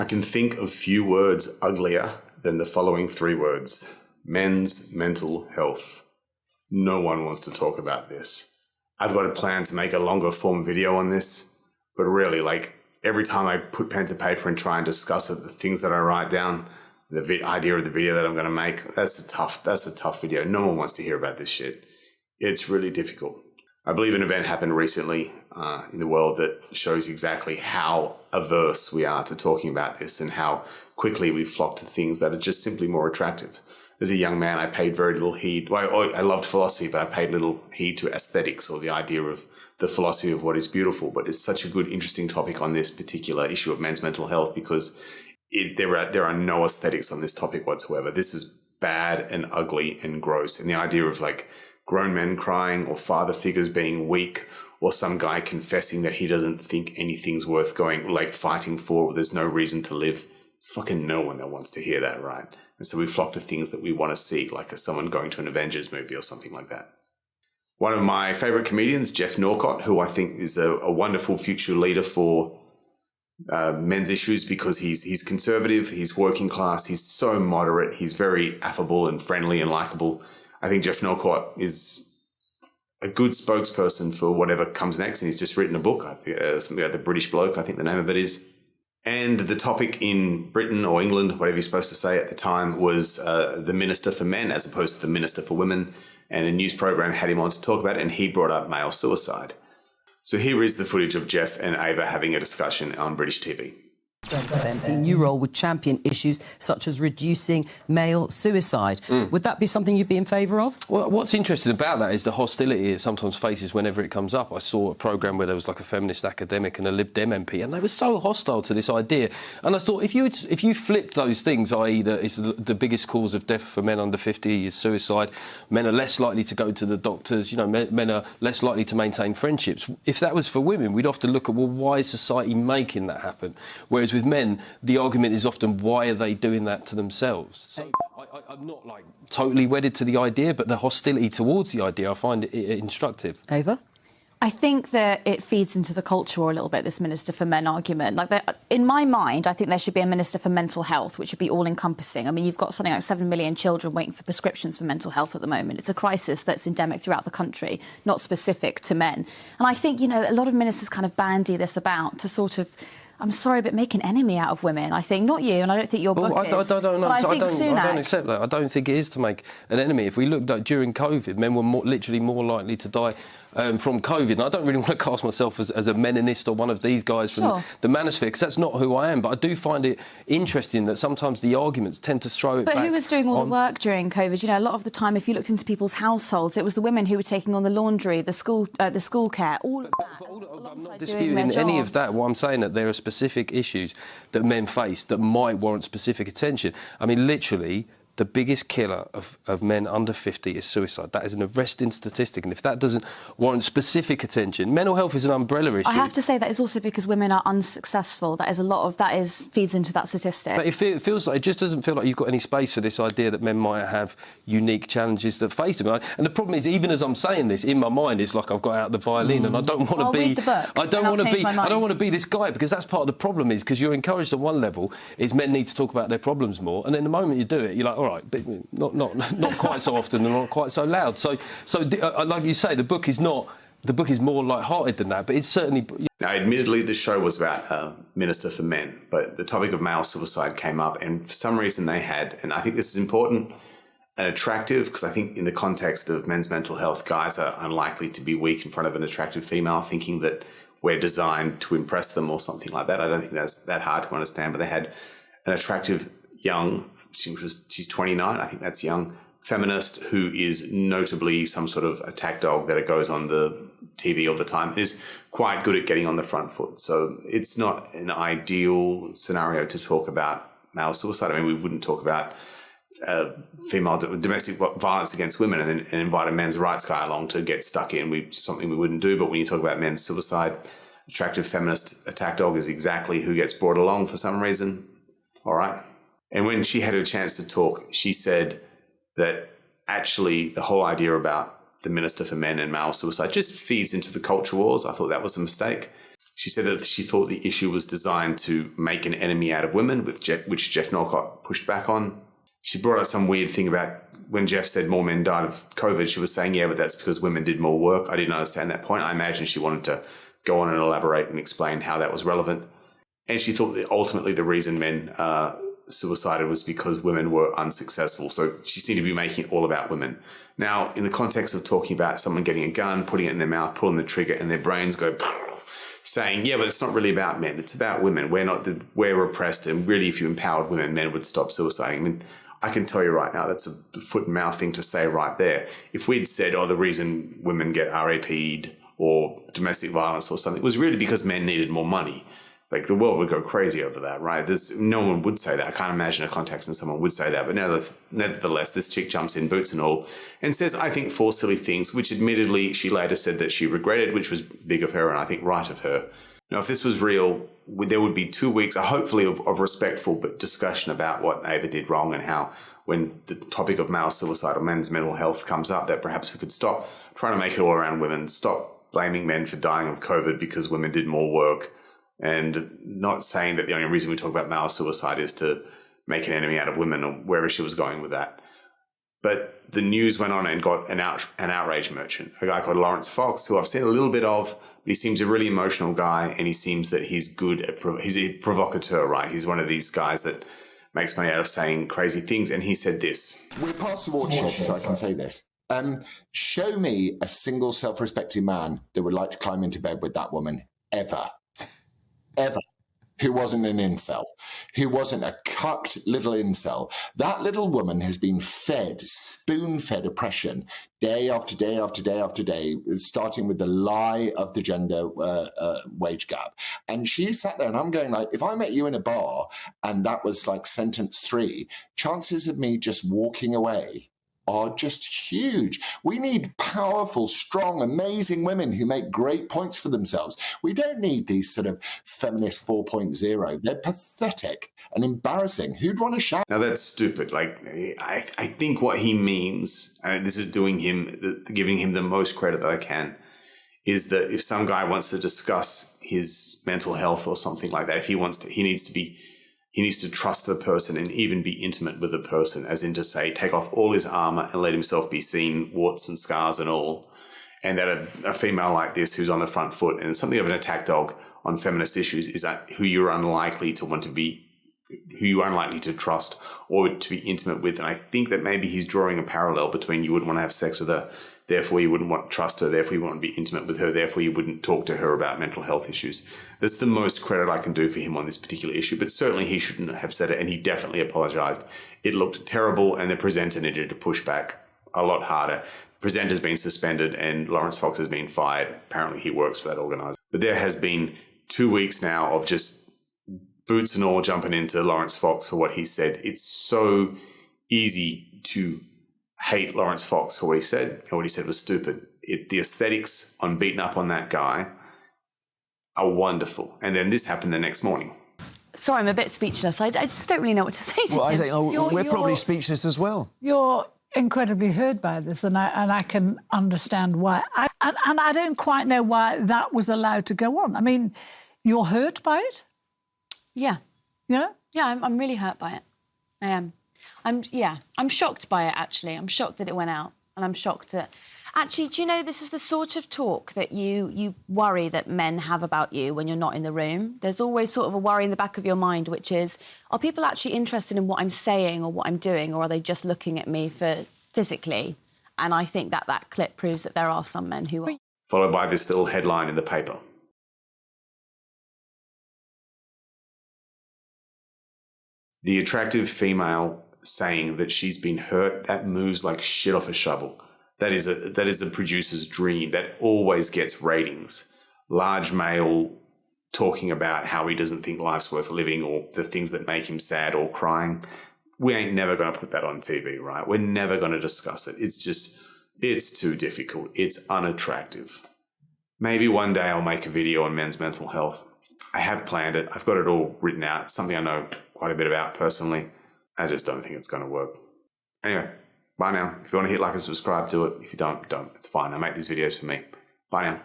I can think of few words uglier than the following 3 words. Men's mental health. No one wants to talk about this. I've got a plan to make a longer form video on this, but really, every time I put pen to paper and try and discuss it, the things that I write down, the idea of the video that I'm going to make, that's a tough video. No one wants to hear about this shit. It's really difficult. I believe an event happened recently in the world that shows exactly how averse we are to talking about this and how quickly we flock to things that are just simply more attractive. As a young man, I paid very little heed. Well, I loved philosophy, but I paid little heed to aesthetics or the idea of the philosophy of what is beautiful. But it's such a good, interesting topic on this particular issue of men's mental health because there are no aesthetics on this topic whatsoever. This is bad and ugly and gross. And the idea of grown men crying or father figures being weak or some guy confessing that he doesn't think anything's worth fighting for, there's no reason to live. Fucking no one that wants to hear that, right? And so we flock to things that we want to see, like someone going to an Avengers movie or something like that. One of my favorite comedians, Jeff Norcott, who I think is a wonderful future leader for men's issues because he's conservative, he's working class, he's so moderate, he's very affable and friendly and likable. I think Jeff Norcott is a good spokesperson for whatever comes next, and he's just written a book, something about the British bloke, I think the name of it is. And the topic in Britain or England, whatever you're supposed to say at the time, was the Minister for Men as opposed to the Minister for Women. And a news program had him on to talk about it, and he brought up male suicide. So here is the footage of Jeff and Ava having a discussion on British TV. A new role would champion issues such as reducing male suicide. Would that be something you'd be in favour of? Well, what's interesting about that is the hostility it sometimes faces whenever it comes up. I saw a programme where there was a feminist academic and a Lib Dem MP, and they were so hostile to this idea. And I thought, if you flipped those things, i.e. that it's the biggest cause of death for men under 50 is suicide, men are less likely to go to the doctors, men are less likely to maintain friendships. If that was for women, we'd have to look at, why is society making that happen? Whereas with men, the argument is often, why are they doing that to themselves? So I'm not totally wedded to the idea, but the hostility towards the idea, I find it instructive. Ava? I think that it feeds into the culture a little bit, this Minister for Men argument. In my mind, I think there should be a Minister for Mental Health, which would be all-encompassing. I mean, you've got something like 7 million children waiting for prescriptions for mental health at the moment. It's a crisis that's endemic throughout the country, not specific to men. And I think, a lot of ministers kind of bandy this about to sort of, I'm sorry, but make an enemy out of women. I think, not you, and I don't think your book is. But I think Sunak. I don't accept that. I don't think it is to make an enemy. If we looked at during COVID, men were literally more likely to die from COVID. And I don't really want to cast myself as a meninist or one of these guys from the manosphere, because that's not who I am. But I do find it interesting that sometimes the arguments tend to throw it back. But who was doing all the work during COVID? A lot of the time, if you looked into people's households, it was the women who were taking on the laundry, the school care, all of that. I'm not disputing any of that. What I'm saying that there are specific issues that men face that might warrant specific attention. I mean, literally, the biggest killer of men under 50 is suicide. That is an arresting statistic. And if that doesn't warrant specific attention, mental health is an umbrella issue. I have to say that is also because women are unsuccessful. That is a lot of feeds into that statistic. But it feels like, it just doesn't feel like you've got any space for this idea that men might have unique challenges that face them. And the problem is, even as I'm saying this, in my mind, it's like I've got out the violin and I don't want to be. Read the book. I don't want to be this guy, because that's part of the problem. Is because you're encouraged on one level is men need to talk about their problems more, and then the moment you do it, you're like, all right, but not quite so often and not quite so loud. So like you say, the book is more light-hearted than that, but it's certainly. Now, admittedly, the show was about Minister for Men, but the topic of male suicide came up, and for some reason they had, and I think this is important and attractive, because I think in the context of men's mental health, guys are unlikely to be weak in front of an attractive female, thinking that we're designed to impress them or something like that. I don't think that's that hard to understand, but they had an attractive young, she's 29, I think that's young, feminist who is notably some sort of attack dog that it goes on the TV all the time, is quite good at getting on the front foot. So it's not an ideal scenario to talk about male suicide. I mean, we wouldn't talk about female domestic violence against women and invite a men's rights guy along to get stuck in. Something we wouldn't do. But when you talk about men's suicide, attractive feminist attack dog is exactly who gets brought along for some reason. All right. And when she had a chance to talk, she said that actually the whole idea about the Minister for Men and male suicide just feeds into the culture wars. I thought that was a mistake. She said that she thought the issue was designed to make an enemy out of women, which Jeff Norcott pushed back on. She brought up some weird thing about when Jeff said more men died of COVID, she was saying, yeah, but that's because women did more work. I didn't understand that point. I imagine she wanted to go on and elaborate and explain how that was relevant. And she thought that ultimately the reason men suicided was because women were unsuccessful. So she seemed to be making it all about women. Now, in the context of talking about someone getting a gun, putting it in their mouth, pulling the trigger, and their brains go saying, yeah, but it's not really about men. It's about women. We're repressed, and really if you empowered women, men would stop suiciding. I mean, I can tell you right now, that's a foot and mouth thing to say right there. If we'd said, the reason women get RAP'd or domestic violence or something was really because men needed more money, like the world would go crazy over that, right? No one would say that. I can't imagine a context and someone would say that. But nevertheless, this chick jumps in, boots and all, and says, I think, 4 silly things, which admittedly she later said that she regretted, which was big of her and I think right of her. Now, if this was real, there would be 2 weeks, hopefully, of respectful but discussion about what Ava did wrong and how, when the topic of male suicide or men's mental health comes up, that perhaps we could stop trying to make it all around women, stop blaming men for dying of COVID because women did more work, and not saying that the only reason we talk about male suicide is to make an enemy out of women or wherever she was going with that. But the news went on and got an outrage merchant, a guy called Lawrence Fox, who I've seen a little bit of, but he seems a really emotional guy, and he seems that he's good at, he's a provocateur, right? He's one of these guys that makes money out of saying crazy things. And he said this. We're past the watershed, so I can say this. Show me a single self-respecting man that would like to climb into bed with that woman, ever, who wasn't an incel, who wasn't a cucked little incel. That little woman has been fed, spoon-fed oppression day after day after day after day, starting with the lie of the gender wage gap. And she sat there and I'm going like, if I met you in a bar and that was like sentence 3, chances of me just walking away are just huge. We need powerful, strong, amazing women who make great points for themselves. We don't need these sort of feminist 4.0. They're pathetic and embarrassing. Who'd want to shout? Now that's stupid. Like, I think what he means, and this is giving him the most credit that I can, is that if some guy wants to discuss his mental health or something like that, if he wants to, he needs to trust the person and even be intimate with the person, as in to say, take off all his armor and let himself be seen, warts and scars and all. And that a female like this, who's on the front foot and something of an attack dog on feminist issues, is that who you're unlikely to trust or to be intimate with. And I think that maybe he's drawing a parallel between you wouldn't want to have sex with her, therefore you wouldn't want to trust her, therefore you want to be intimate with her, therefore you wouldn't talk to her about mental health issues. That's the most credit I can do for him on this particular issue, but certainly he shouldn't have said it, and he definitely apologised. It looked terrible, and the presenter needed to push back a lot harder. The presenter's been suspended, and Lawrence Fox has been fired. Apparently he works for that organiser. But there has been 2 weeks now of just boots and all jumping into Lawrence Fox for what he said. It's so easy to hate Lawrence Fox for what he said, and what he said was stupid. The aesthetics on beating up on that guy are wonderful. And then this happened the next morning. Sorry, I'm a bit speechless. I just don't really know what to say to Well, I him. think we're probably speechless as well. You're incredibly hurt by this, and I can understand why. And I don't quite know why that was allowed to go on. I mean, you're hurt by it? Yeah. Yeah? Yeah, I'm really hurt by it. I am. I'm shocked by it, actually. I'm shocked that it went out, and I'm shocked that... Actually, do you know, this is the sort of talk that you worry that men have about you when you're not in the room. There's always sort of a worry in the back of your mind, which is, are people actually interested in what I'm saying or what I'm doing, or are they just looking at me for physically? And I think that clip proves that there are some men who are. Followed by this little headline in the paper. The attractive female saying that she's been hurt, that moves like shit off a shovel. That is a producer's dream. That always gets ratings. Large male talking about how he doesn't think life's worth living, or the things that make him sad or crying. We ain't never going to put that on TV, right? We're never going to discuss it. It's too difficult. It's unattractive. Maybe one day I'll make a video on men's mental health. I have planned it. I've got it all written out. It's something I know quite a bit about personally. I just don't think it's going to work. Anyway, bye now. If you want to hit like and subscribe, do it. If you don't. It's fine. I make these videos for me. Bye now.